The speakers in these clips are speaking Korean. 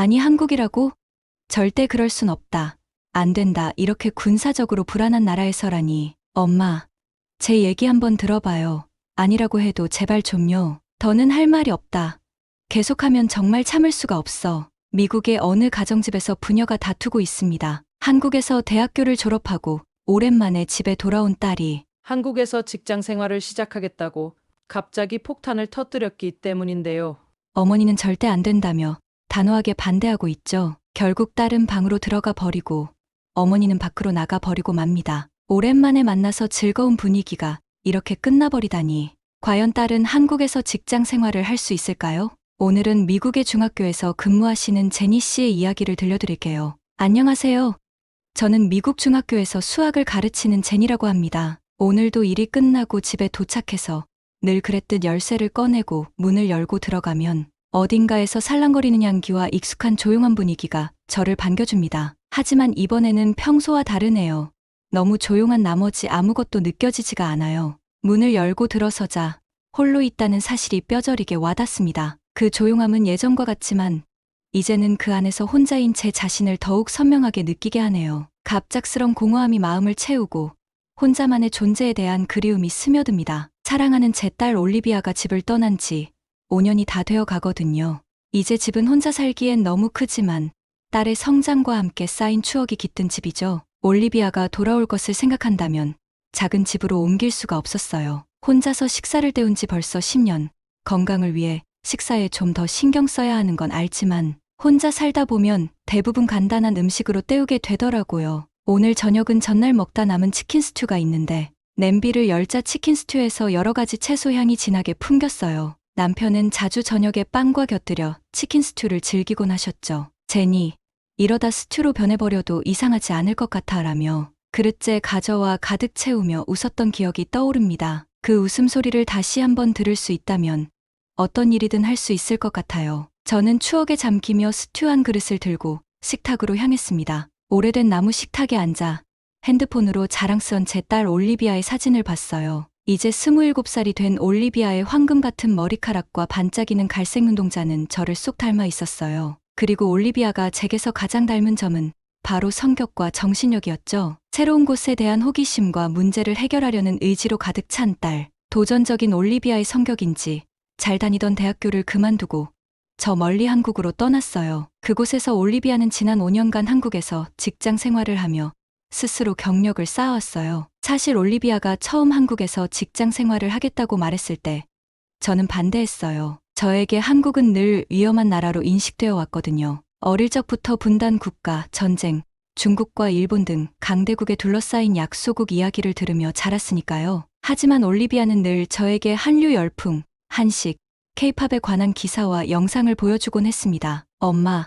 아니, 한국이라고? 절대 그럴 순 없다. 안 된다. 이렇게 군사적으로 불안한 나라에서라니. 엄마, 제 얘기 한번 들어봐요. 아니라고 해도 제발 좀요. 더는 할 말이 없다. 계속하면 정말 참을 수가 없어. 미국의 어느 가정집에서 부녀가 다투고 있습니다. 한국에서 대학교를 졸업하고 오랜만에 집에 돌아온 딸이 한국에서 직장 생활을 시작하겠다고 갑자기 폭탄을 터뜨렸기 때문인데요. 어머니는 절대 안 된다며 단호하게 반대하고 있죠. 결국 딸은 방으로 들어가 버리고 어머니는 밖으로 나가 버리고 맙니다. 오랜만에 만나서 즐거운 분위기가 이렇게 끝나버리다니. 과연 딸은 한국에서 직장 생활을 할 수 있을까요? 오늘은 미국의 중학교에서 근무하시는 제니 씨의 이야기를 들려드릴게요. 안녕하세요. 저는 미국 중학교에서 수학을 가르치는 제니라고 합니다. 오늘도 일이 끝나고 집에 도착해서 늘 그랬듯 열쇠를 꺼내고 문을 열고 들어가면 어딘가에서 살랑거리는 향기와 익숙한 조용한 분위기가 저를 반겨줍니다. 하지만 이번에는 평소와 다르네요. 너무 조용한 나머지 아무것도 느껴지지가 않아요. 문을 열고 들어서자 홀로 있다는 사실이 뼈저리게 와닿습니다. 그 조용함은 예전과 같지만 이제는 그 안에서 혼자인 제 자신을 더욱 선명하게 느끼게 하네요. 갑작스런 공허함이 마음을 채우고 혼자만의 존재에 대한 그리움이 스며듭니다. 사랑하는 제 딸 올리비아가 집을 떠난 지 5년이 다 되어 가거든요. 이제 집은 혼자 살기엔 너무 크지만 딸의 성장과 함께 쌓인 추억이 깃든 집이죠. 올리비아가 돌아올 것을 생각한다면 작은 집으로 옮길 수가 없었어요. 혼자서 식사를 때운 지 벌써 10년. 건강을 위해 식사에 좀 더 신경 써야 하는 건 알지만 혼자 살다 보면 대부분 간단한 음식으로 때우게 되더라고요. 오늘 저녁은 전날 먹다 남은 치킨 스튜가 있는데 냄비를 열자 치킨 스튜에서 여러 가지 채소 향이 진하게 풍겼어요. 남편은 자주 저녁에 빵과 곁들여 치킨 스튜를 즐기곤 하셨죠. 제니, 이러다 스튜로 변해버려도 이상하지 않을 것 같아라며 그릇째 가져와 가득 채우며 웃었던 기억이 떠오릅니다. 그 웃음소리를 다시 한번 들을 수 있다면 어떤 일이든 할 수 있을 것 같아요. 저는 추억에 잠기며 스튜 한 그릇을 들고 식탁으로 향했습니다. 오래된 나무 식탁에 앉아 핸드폰으로 자랑스런 제 딸 올리비아의 사진을 봤어요. 이제 27살이 된 올리비아의 황금 같은 머리카락과 반짝이는 갈색 눈동자는 저를 쏙 닮아 있었어요. 그리고 올리비아가 제게서 가장 닮은 점은 바로 성격과 정신력이었죠. 새로운 곳에 대한 호기심과 문제를 해결하려는 의지로 가득 찬 딸. 도전적인 올리비아의 성격인지 잘 다니던 대학교를 그만두고 저 멀리 한국으로 떠났어요. 그곳에서 올리비아는 지난 5년간 한국에서 직장 생활을 하며 스스로 경력을 쌓아왔어요. 사실 올리비아가 처음 한국에서 직장 생활을 하겠다고 말했을 때 저는 반대했어요. 저에게 한국은 늘 위험한 나라로 인식되어 왔거든요. 어릴 적부터 분단 국가, 전쟁, 중국과 일본 등 강대국에 둘러싸인 약소국 이야기를 들으며 자랐으니까요. 하지만 올리비아는 늘 저에게 한류 열풍, 한식, 케이팝에 관한 기사와 영상을 보여주곤 했습니다. 엄마,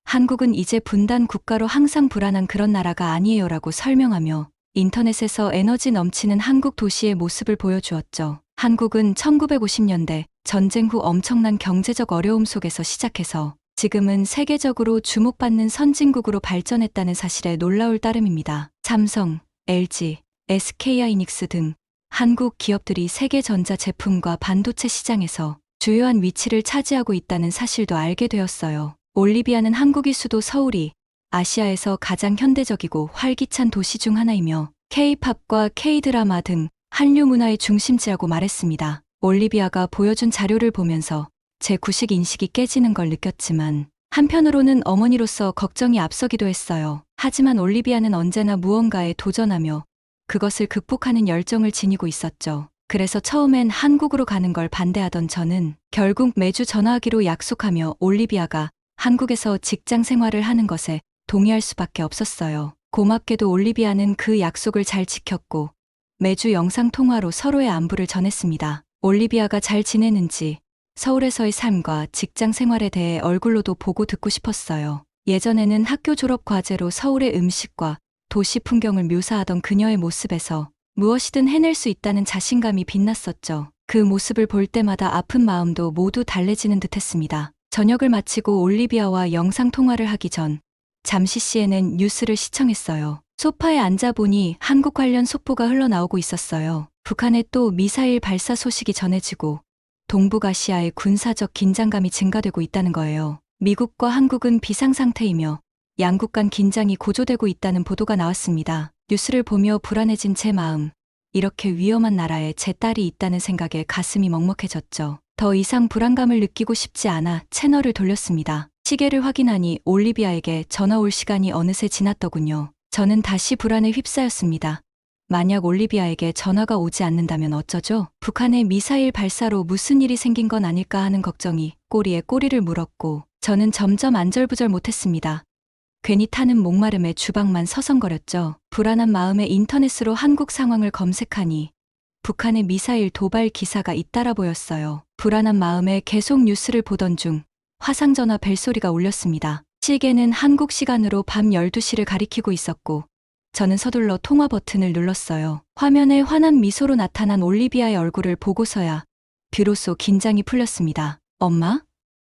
한국은 이제 분단 국가로 항상 불안한 그런 나라가 아니에요라고 설명하며 인터넷에서 에너지 넘치는 한국 도시의 모습을 보여주었죠. 한국은 1950년대 전쟁 후 엄청난 경제적 어려움 속에서 시작해서 지금은 세계적으로 주목받는 선진국으로 발전했다는 사실에 놀라울 따름입니다. 삼성, LG, SK하이닉스 등 한국 기업들이 세계 전자제품과 반도체 시장에서 주요한 위치를 차지하고 있다는 사실도 알게 되었어요. 올리비아는 한국의 수도 서울이 아시아에서 가장 현대적이고 활기찬 도시 중 하나이며 K-팝과 K-드라마 등 한류 문화의 중심지라고 말했습니다. 올리비아가 보여준 자료를 보면서 제 구식 인식이 깨지는 걸 느꼈지만 한편으로는 어머니로서 걱정이 앞서기도 했어요. 하지만 올리비아는 언제나 무언가에 도전하며 그것을 극복하는 열정을 지니고 있었죠. 그래서 처음엔 한국으로 가는 걸 반대하던 저는 결국 매주 전화하기로 약속하며 올리비아가 한국에서 직장 생활을 하는 것에 동의할 수밖에 없었어요. 고맙게도 올리비아는 그 약속을 잘 지켰고 매주 영상통화로 서로의 안부를 전했습니다. 올리비아가 잘 지내는지 서울에서의 삶과 직장 생활에 대해 얼굴로도 보고 듣고 싶었어요. 예전에는 학교 졸업 과제로 서울의 음식과 도시 풍경을 묘사하던 그녀의 모습에서 무엇이든 해낼 수 있다는 자신감이 빛났었죠. 그 모습을 볼 때마다 아픈 마음도 모두 달래지는 듯했습니다. 저녁을 마치고 올리비아와 영상통화를 하기 전 잠시 CNN 뉴스를 시청했어요. 소파에 앉아보니 한국 관련 속보가 흘러나오고 있었어요. 북한의 또 미사일 발사 소식이 전해지고 동북아시아의 군사적 긴장감이 증가되고 있다는 거예요. 미국과 한국은 비상 상태이며 양국 간 긴장이 고조되고 있다는 보도가 나왔습니다. 뉴스를 보며 불안해진 제 마음. 이렇게 위험한 나라에 제 딸이 있다는 생각에 가슴이 먹먹해졌죠. 더 이상 불안감을 느끼고 싶지 않아 채널을 돌렸습니다. 시계를 확인하니 올리비아에게 전화 올 시간이 어느새 지났더군요. 저는 다시 불안에 휩싸였습니다. 만약 올리비아에게 전화가 오지 않는다면 어쩌죠? 북한의 미사일 발사로 무슨 일이 생긴 건 아닐까 하는 걱정이 꼬리에 꼬리를 물었고 저는 점점 안절부절 못했습니다. 괜히 타는 목마름에 주방만 서성거렸죠. 불안한 마음에 인터넷으로 한국 상황을 검색하니 북한의 미사일 도발 기사가 잇따라 보였어요. 불안한 마음에 계속 뉴스를 보던 중 화상전화 벨소리가 울렸습니다. 시계는 한국 시간으로 밤 12시를 가리키고 있었고 저는 서둘러 통화 버튼을 눌렀어요. 화면에 환한 미소로 나타난 올리비아의 얼굴을 보고서야 비로소 긴장이 풀렸습니다. 엄마?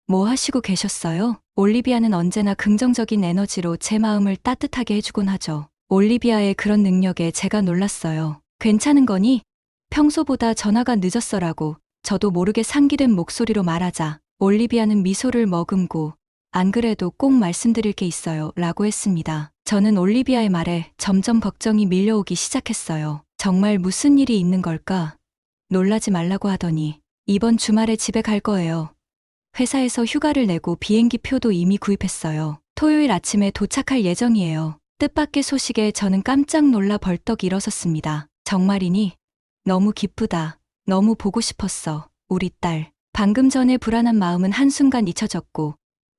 뭐 하시고 계셨어요? 올리비아는 언제나 긍정적인 에너지로 제 마음을 따뜻하게 해주곤 하죠. 올리비아의 그런 능력에 제가 놀랐어요. 괜찮은 거니? 평소보다 전화가 늦었어라고 저도 모르게 상기된 목소리로 말하자 올리비아는 미소를 머금고 안 그래도 꼭 말씀드릴 게 있어요 라고 했습니다. 저는 올리비아의 말에 점점 걱정이 밀려오기 시작했어요. 정말 무슨 일이 있는 걸까? 놀라지 말라고 하더니 이번 주말에 집에 갈 거예요. 회사에서 휴가를 내고 비행기 표도 이미 구입했어요. 토요일 아침에 도착할 예정이에요. 뜻밖의 소식에 저는 깜짝 놀라 벌떡 일어섰습니다. 정말이니? 너무 기쁘다. 너무 보고 싶었어. 우리 딸. 방금 전에 불안한 마음은 한순간 잊혀졌고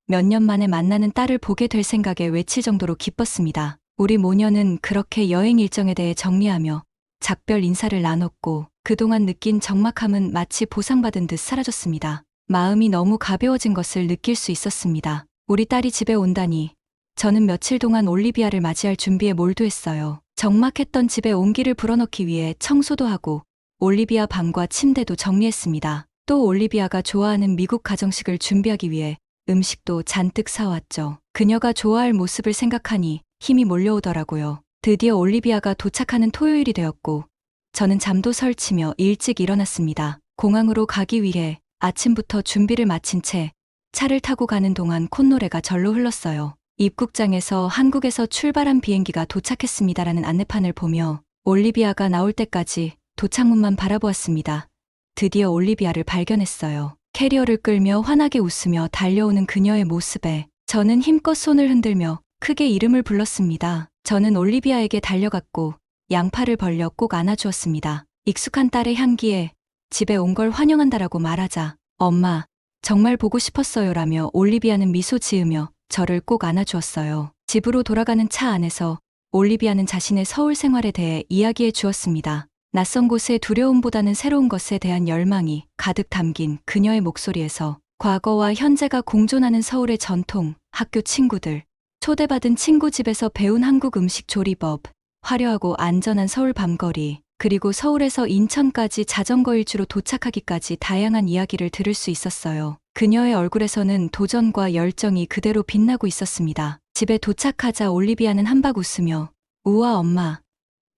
몇 년 만에 만나는 딸을 보게 될 생각에 외칠 정도로 기뻤습니다. 우리 모녀는 그렇게 여행 일정에 대해 정리하며 작별 인사를 나눴고 그동안 느낀 적막함은 마치 보상받은 듯 사라졌습니다. 마음이 너무 가벼워진 것을 느낄 수 있었습니다. 우리 딸이 집에 온다니 저는 며칠 동안 올리비아를 맞이할 준비에 몰두했어요. 적막했던 집에 온기를 불어넣기 위해 청소도 하고 올리비아 방과 침대도 정리했습니다. 또 올리비아가 좋아하는 미국 가정식을 준비하기 위해 음식도 잔뜩 사왔죠. 그녀가 좋아할 모습을 생각하니 힘이 몰려오더라고요. 드디어 올리비아가 도착하는 토요일이 되었고 저는 잠도 설치며 일찍 일어났습니다. 공항으로 가기 위해 아침부터 준비를 마친 채 차를 타고 가는 동안 콧노래가 절로 흘렀어요. 입국장에서 한국에서 출발한 비행기가 도착했습니다라는 안내판을 보며 올리비아가 나올 때까지 도착문만 바라보았습니다. 드디어 올리비아를 발견했어요. 캐리어를 끌며 환하게 웃으며 달려오는 그녀의 모습에 저는 힘껏 손을 흔들며 크게 이름을 불렀습니다. 저는 올리비아에게 달려갔고 양팔을 벌려 꼭 안아주었습니다. 익숙한 딸의 향기에 집에 온 걸 환영한다라고 말하자 엄마, 정말 보고 싶었어요라며 올리비아는 미소 지으며 저를 꼭 안아주었어요. 집으로 돌아가는 차 안에서 올리비아는 자신의 서울 생활에 대해 이야기해 주었습니다. 낯선 곳의 두려움보다는 새로운 것에 대한 열망이 가득 담긴 그녀의 목소리에서 과거와 현재가 공존하는 서울의 전통, 학교 친구들, 초대받은 친구 집에서 배운 한국 음식 조리법, 화려하고 안전한 서울 밤거리, 그리고 서울에서 인천까지 자전거 일주로 도착하기까지 다양한 이야기를 들을 수 있었어요. 그녀의 얼굴에서는 도전과 열정이 그대로 빛나고 있었습니다. 집에 도착하자 올리비아는 한박 웃으며 우와 엄마,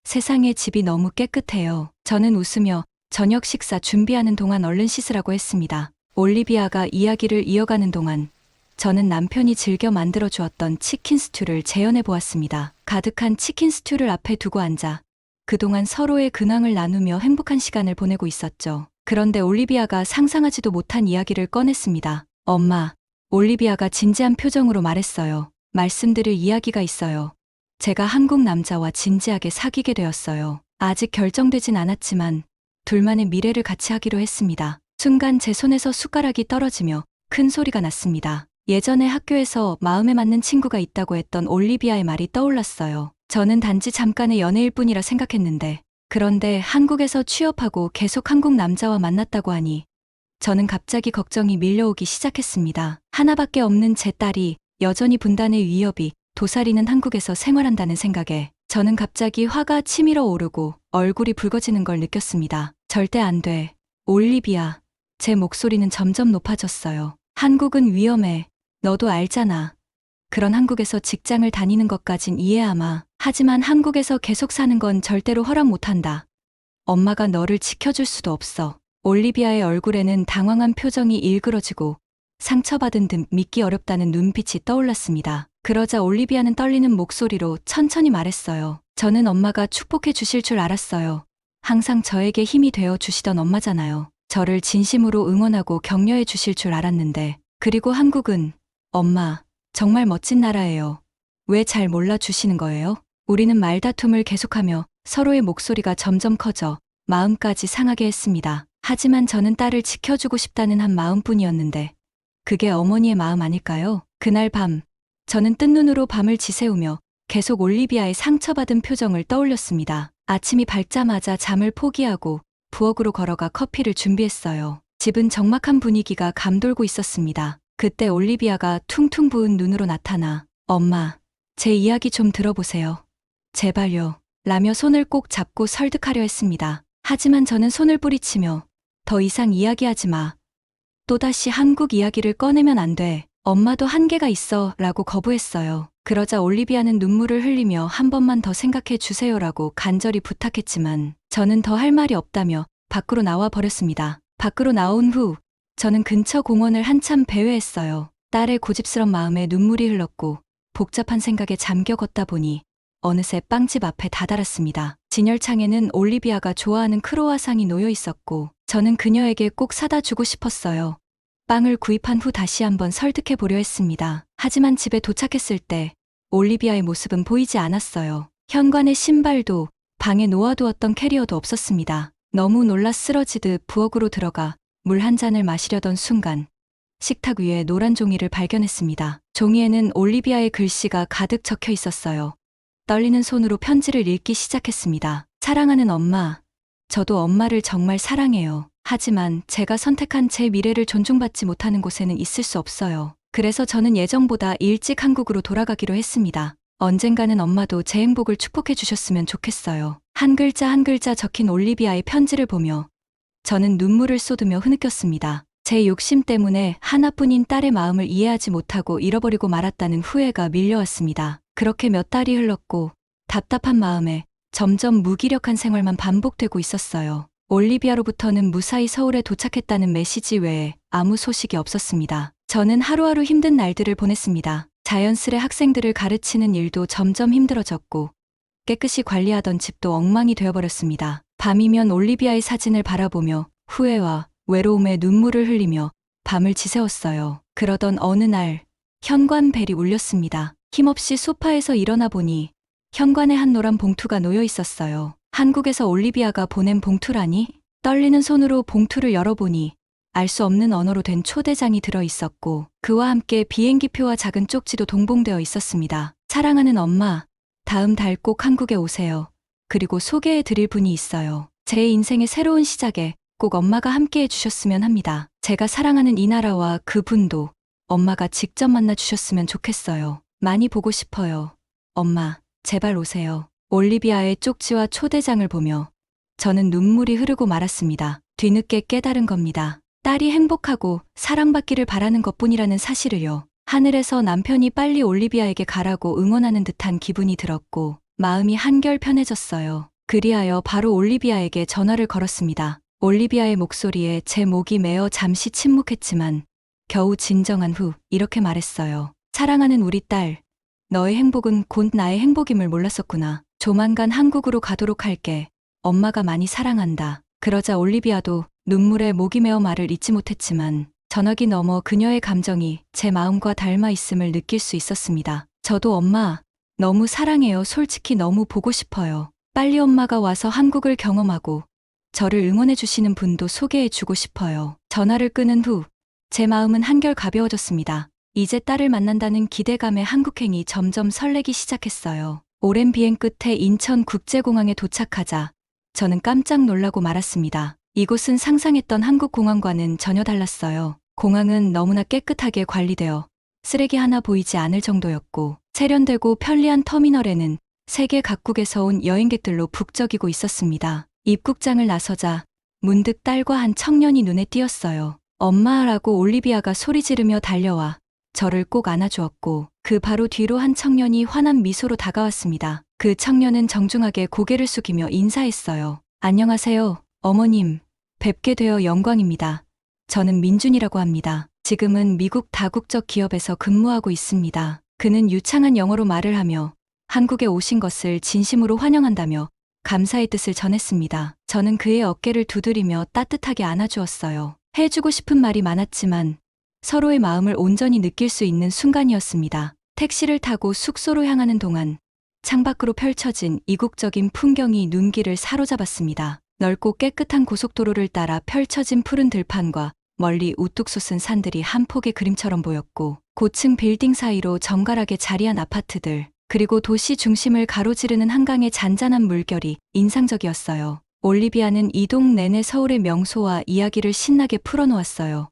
세상에 집이 너무 깨끗해요. 저는 웃으며 저녁 식사 준비하는 동안 얼른 씻으라고 했습니다. 올리비아가 이야기를 이어가는 동안 저는 남편이 즐겨 만들어 주었던 치킨 스튜를 재현해 보았습니다. 가득한 치킨 스튜를 앞에 두고 앉아 그동안 서로의 근황을 나누며 행복한 시간을 보내고 있었죠. 그런데 올리비아가 상상하지도 못한 이야기를 꺼냈습니다. 엄마, 올리비아가 진지한 표정으로 말했어요. 말씀드릴 이야기가 있어요. 제가 한국 남자와 진지하게 사귀게 되었어요. 아직 결정되진 않았지만 둘만의 미래를 같이 하기로 했습니다. 순간 제 손에서 숟가락이 떨어지며 큰 소리가 났습니다. 예전에 학교에서 마음에 맞는 친구가 있다고 했던 올리비아의 말이 떠올랐어요. 저는 단지 잠깐의 연애일 뿐이라 생각했는데 그런데 한국에서 취업하고 계속 한국 남자와 만났다고 하니 저는 갑자기 걱정이 밀려오기 시작했습니다. 하나밖에 없는 제 딸이 여전히 분단의 위협이 도사리는 한국에서 생활한다는 생각에 저는 갑자기 화가 치밀어 오르고 얼굴이 붉어지는 걸 느꼈습니다. 절대 안 돼. 올리비아. 제 목소리는 점점 높아졌어요. 한국은 위험해. 너도 알잖아. 그런 한국에서 직장을 다니는 것까진 이해하마. 하지만 한국에서 계속 사는 건 절대로 허락 못한다. 엄마가 너를 지켜줄 수도 없어. 올리비아의 얼굴에는 당황한 표정이 일그러지고 상처받은 듯 믿기 어렵다는 눈빛이 떠올랐습니다. 그러자 올리비아는 떨리는 목소리로 천천히 말했어요. 저는 엄마가 축복해 주실 줄 알았어요. 항상 저에게 힘이 되어 주시던 엄마잖아요. 저를 진심으로 응원하고 격려해 주실 줄 알았는데. 그리고 한국은, 엄마, 정말 멋진 나라예요. 왜 잘 몰라 주시는 거예요? 우리는 말다툼을 계속하며 서로의 목소리가 점점 커져 마음까지 상하게 했습니다. 하지만 저는 딸을 지켜주고 싶다는 한 마음뿐이었는데 그게 어머니의 마음 아닐까요? 그날 밤, 저는 뜬 눈으로 밤을 지새우며 계속 올리비아의 상처받은 표정을 떠올렸습니다. 아침이 밝자마자 잠을 포기하고 부엌으로 걸어가 커피를 준비했어요. 집은 적막한 분위기가 감돌고 있었습니다. 그때 올리비아가 퉁퉁 부은 눈으로 나타나 엄마, 제 이야기 좀 들어보세요. 제발요. 라며 손을 꼭 잡고 설득하려 했습니다. 하지만 저는 손을 뿌리치며 더 이상 이야기하지 마. 또다시 한국 이야기를 꺼내면 안 돼. 엄마도 한계가 있어 라고 거부했어요. 그러자 올리비아는 눈물을 흘리며 한 번만 더 생각해 주세요라고 간절히 부탁했지만 저는 더 할 말이 없다며 밖으로 나와 버렸습니다. 밖으로 나온 후 저는 근처 공원을 한참 배회했어요. 딸의 고집스런 마음에 눈물이 흘렀고 복잡한 생각에 잠겨 걷다 보니 어느새 빵집 앞에 다다랐습니다. 진열창에는 올리비아가 좋아하는 크로와상이 놓여 있었고 저는 그녀에게 꼭 사다 주고 싶었어요. 빵을 구입한 후 다시 한번 설득해 보려 했습니다. 하지만 집에 도착했을 때 올리비아의 모습은 보이지 않았어요. 현관의 신발도 방에 놓아두었던 캐리어도 없었습니다. 너무 놀라 쓰러지듯 부엌으로 들어가 물 한 잔을 마시려던 순간 식탁 위에 노란 종이를 발견했습니다. 종이에는 올리비아의 글씨가 가득 적혀 있었어요. 떨리는 손으로 편지를 읽기 시작했습니다. 사랑하는 엄마, 저도 엄마를 정말 사랑해요. 하지만 제가 선택한 제 미래를 존중받지 못하는 곳에는 있을 수 없어요. 그래서 저는 예정보다 일찍 한국으로 돌아가기로 했습니다. 언젠가는 엄마도 제 행복을 축복해 주셨으면 좋겠어요. 한 글자 한 글자 적힌 올리비아의 편지를 보며 저는 눈물을 쏟으며 흐느꼈습니다. 제 욕심 때문에 하나뿐인 딸의 마음을 이해하지 못하고 잃어버리고 말았다는 후회가 밀려왔습니다. 그렇게 몇 달이 흘렀고 답답한 마음에 점점 무기력한 생활만 반복되고 있었어요. 올리비아로부터는 무사히 서울에 도착했다는 메시지 외에 아무 소식이 없었습니다. 저는 하루하루 힘든 날들을 보냈습니다. 자연스레 학생들을 가르치는 일도 점점 힘들어졌고 깨끗이 관리하던 집도 엉망이 되어버렸습니다. 밤이면 올리비아의 사진을 바라보며 후회와 외로움에 눈물을 흘리며 밤을 지새웠어요. 그러던 어느 날 현관 벨이 울렸습니다. 힘없이 소파에서 일어나 보니 현관에 한 노란 봉투가 놓여 있었어요. 한국에서 올리비아가 보낸 봉투라니? 떨리는 손으로 봉투를 열어보니 알 수 없는 언어로 된 초대장이 들어 있었고 그와 함께 비행기표와 작은 쪽지도 동봉되어 있었습니다. 사랑하는 엄마, 다음 달 꼭 한국에 오세요. 그리고 소개해 드릴 분이 있어요. 제 인생의 새로운 시작에 꼭 엄마가 함께 해주셨으면 합니다. 제가 사랑하는 이 나라와 그분도 엄마가 직접 만나 주셨으면 좋겠어요. 많이 보고 싶어요. 엄마, 제발 오세요. 올리비아의 쪽지와 초대장을 보며 저는 눈물이 흐르고 말았습니다. 뒤늦게 깨달은 겁니다. 딸이 행복하고 사랑받기를 바라는 것뿐이라는 사실을요. 하늘에서 남편이 빨리 올리비아에게 가라고 응원하는 듯한 기분이 들었고 마음이 한결 편해졌어요. 그리하여 바로 올리비아에게 전화를 걸었습니다. 올리비아의 목소리에 제 목이 메어 잠시 침묵했지만 겨우 진정한 후 이렇게 말했어요. 사랑하는 우리 딸, 너의 행복은 곧 나의 행복임을 몰랐었구나. 조만간 한국으로 가도록 할게. 엄마가 많이 사랑한다. 그러자 올리비아도 눈물에 목이 메어 말을 잇지 못했지만 전화기 너머 그녀의 감정이 제 마음과 닮아 있음을 느낄 수 있었습니다. 저도 엄마, 너무 사랑해요. 솔직히 너무 보고 싶어요. 빨리 엄마가 와서 한국을 경험하고 저를 응원해 주시는 분도 소개해 주고 싶어요. 전화를 끊은 후 제 마음은 한결 가벼워졌습니다. 이제 딸을 만난다는 기대감에 한국행이 점점 설레기 시작했어요. 오랜 비행 끝에 인천국제공항에 도착하자 저는 깜짝 놀라고 말았습니다. 이곳은 상상했던 한국공항과는 전혀 달랐어요. 공항은 너무나 깨끗하게 관리되어 쓰레기 하나 보이지 않을 정도였고 세련되고 편리한 터미널에는 세계 각국에서 온 여행객들로 북적이고 있었습니다. 입국장을 나서자 문득 딸과 한 청년이 눈에 띄었어요. 엄마라고 올리비아가 소리 지르며 달려와 저를 꼭 안아주었고 그 바로 뒤로 한 청년이 환한 미소로 다가왔습니다. 그 청년은 정중하게 고개를 숙이며 인사했어요. 안녕하세요, 어머님. 뵙게 되어 영광입니다. 저는 민준이라고 합니다. 지금은 미국 다국적 기업에서 근무하고 있습니다. 그는 유창한 영어로 말을 하며 한국에 오신 것을 진심으로 환영한다며 감사의 뜻을 전했습니다. 저는 그의 어깨를 두드리며 따뜻하게 안아주었어요. 해주고 싶은 말이 많았지만 서로의 마음을 온전히 느낄 수 있는 순간이었습니다. 택시를 타고 숙소로 향하는 동안 창밖으로 펼쳐진 이국적인 풍경이 눈길을 사로잡았습니다. 넓고 깨끗한 고속도로를 따라 펼쳐진 푸른 들판과 멀리 우뚝 솟은 산들이 한 폭의 그림처럼 보였고, 고층 빌딩 사이로 정갈하게 자리한 아파트들, 그리고 도시 중심을 가로지르는 한강의 잔잔한 물결이 인상적이었어요. 올리비아는 이동 내내 서울의 명소와 이야기를 신나게 풀어놓았어요.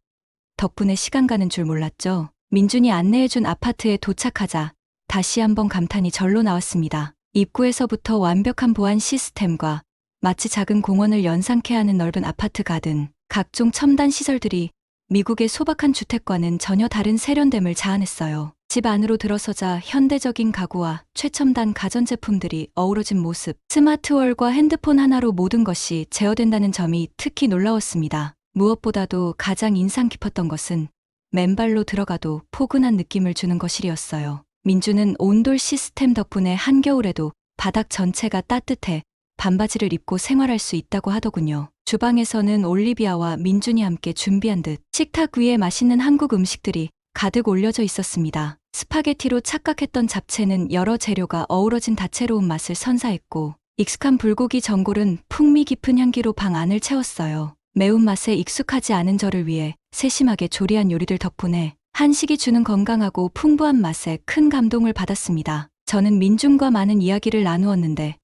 덕분에 시간 가는 줄 몰랐죠. 민준이 안내해준 아파트에 도착하자 다시 한번 감탄이 절로 나왔습니다. 입구에서부터 완벽한 보안 시스템과 마치 작은 공원을 연상케 하는 넓은 아파트 가든, 각종 첨단 시설들이 미국의 소박한 주택과는 전혀 다른 세련됨을 자아냈어요. 집 안으로 들어서자 현대적인 가구와 최첨단 가전제품들이 어우러진 모습, 스마트월과 핸드폰 하나로 모든 것이 제어된다는 점이 특히 놀라웠습니다. 무엇보다도 가장 인상 깊었던 것은 맨발로 들어가도 포근한 느낌을 주는 거실이었어요. 민주는 온돌 시스템 덕분에 한겨울에도 바닥 전체가 따뜻해 반바지를 입고 생활할 수 있다고 하더군요. 주방에서는 올리비아와 민준이 함께 준비한 듯 식탁 위에 맛있는 한국 음식들이 가득 올려져 있었습니다. 스파게티로 착각했던 잡채는 여러 재료가 어우러진 다채로운 맛을 선사했고, 익숙한 불고기 전골은 풍미 깊은 향기로 방 안을 채웠어요. 매운맛에 익숙하지 않은 저를 위해 세심하게 조리한 요리들 덕분에 한식이 주는 건강하고 풍부한 맛에 큰 감동을 받았습니다. 저는 민준과 많은 이야기를 나누었는데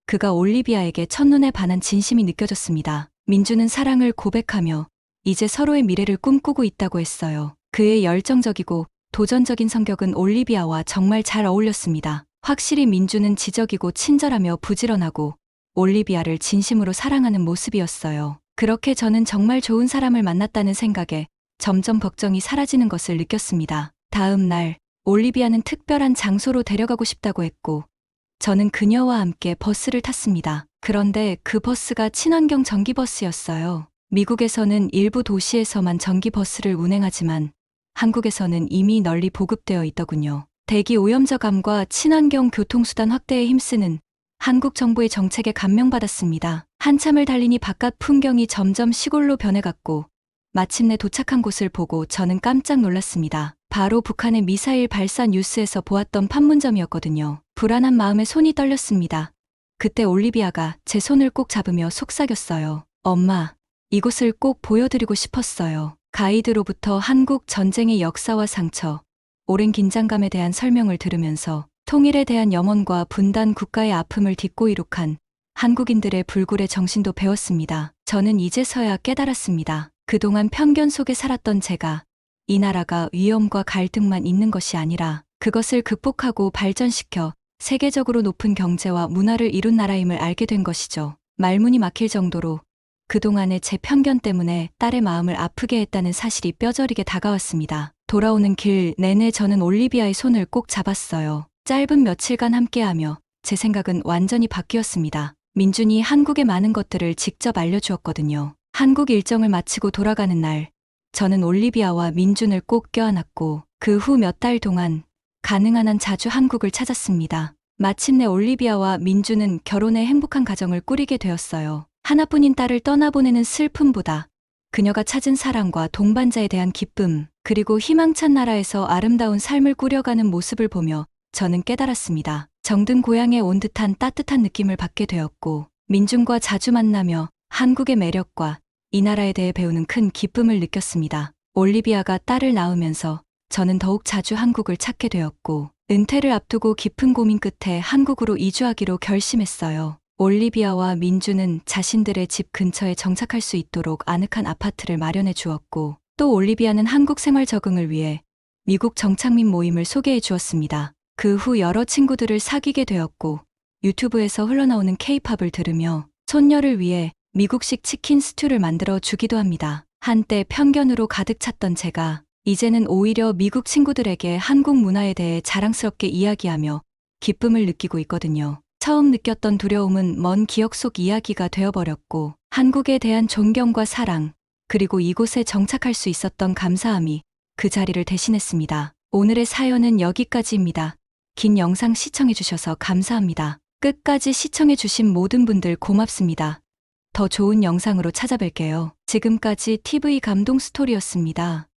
그가 올리비아에게 첫눈에 반한 진심이 느껴졌습니다. 민준은 사랑을 고백하며 이제 서로의 미래를 꿈꾸고 있다고 했어요. 그의 열정적이고 도전적인 성격은 올리비아와 정말 잘 어울렸습니다. 확실히 민준은 지적이고 친절하며 부지런하고 올리비아를 진심으로 사랑하는 모습이었어요. 그렇게 저는 정말 좋은 사람을 만났다는 생각에 점점 걱정이 사라지는 것을 느꼈습니다. 다음 날, 올리비아는 특별한 장소로 데려가고 싶다고 했고, 저는 그녀와 함께 버스를 탔습니다. 그런데 그 버스가 친환경 전기버스였어요. 미국에서는 일부 도시에서만 전기버스를 운행하지만 한국에서는 이미 널리 보급되어 있더군요. 대기 오염저감과 친환경 교통수단 확대에 힘쓰는 한국 정부의 정책에 감명받았습니다. 한참을 달리니 바깥 풍경이 점점 시골로 변해갔고, 마침내 도착한 곳을 보고 저는 깜짝 놀랐습니다. 바로 북한의 미사일 발사 뉴스에서 보았던 판문점이었거든요. 불안한 마음에 손이 떨렸습니다. 그때 올리비아가 제 손을 꼭 잡으며 속삭였어요. 엄마, 이곳을 꼭 보여드리고 싶었어요. 가이드로부터 한국 전쟁의 역사와 상처, 오랜 긴장감에 대한 설명을 들으면서 통일에 대한 염원과 분단 국가의 아픔을 딛고 이룩한 한국인들의 불굴의 정신도 배웠습니다. 저는 이제서야 깨달았습니다. 그동안 편견 속에 살았던 제가 이 나라가 위험과 갈등만 있는 것이 아니라 그것을 극복하고 발전시켜 세계적으로 높은 경제와 문화를 이룬 나라임을 알게 된 것이죠. 말문이 막힐 정도로 그동안의 제 편견 때문에 딸의 마음을 아프게 했다는 사실이 뼈저리게 다가왔습니다. 돌아오는 길 내내 저는 올리비아의 손을 꼭 잡았어요. 짧은 며칠간 함께하며 제 생각은 완전히 바뀌었습니다. 민준이 한국의 많은 것들을 직접 알려주었거든요. 한국 일정을 마치고 돌아가는 날, 저는 올리비아와 민준을 꼭 껴안았고 그 후 몇 달 동안 가능한 한 자주 한국을 찾았습니다. 마침내 올리비아와 민준은 결혼해 행복한 가정을 꾸리게 되었어요. 하나뿐인 딸을 떠나보내는 슬픔보다 그녀가 찾은 사랑과 동반자에 대한 기쁨, 그리고 희망찬 나라에서 아름다운 삶을 꾸려가는 모습을 보며 저는 깨달았습니다. 정든 고향에 온 듯한 따뜻한 느낌을 받게 되었고, 민준과 자주 만나며 한국의 매력과 이 나라에 대해 배우는 큰 기쁨을 느꼈습니다. 올리비아가 딸을 낳으면서 저는 더욱 자주 한국을 찾게 되었고, 은퇴를 앞두고 깊은 고민 끝에 한국으로 이주하기로 결심했어요. 올리비아와 민주는 자신들의 집 근처에 정착할 수 있도록 아늑한 아파트를 마련해 주었고, 또 올리비아는 한국 생활 적응을 위해 미국 정착민 모임을 소개해 주었습니다. 그 후 여러 친구들을 사귀게 되었고, 유튜브에서 흘러나오는 K-팝을 들으며 손녀를 위해 미국식 치킨 스튜를 만들어 주기도 합니다. 한때 편견으로 가득 찼던 제가 이제는 오히려 미국 친구들에게 한국 문화에 대해 자랑스럽게 이야기하며 기쁨을 느끼고 있거든요. 처음 느꼈던 두려움은 먼 기억 속 이야기가 되어버렸고, 한국에 대한 존경과 사랑, 그리고 이곳에 정착할 수 있었던 감사함이 그 자리를 대신했습니다. 오늘의 사연은 여기까지입니다. 긴 영상 시청해주셔서 감사합니다. 끝까지 시청해주신 모든 분들 고맙습니다. 더 좋은 영상으로 찾아뵐게요. 지금까지 TV 감동 스토리였습니다.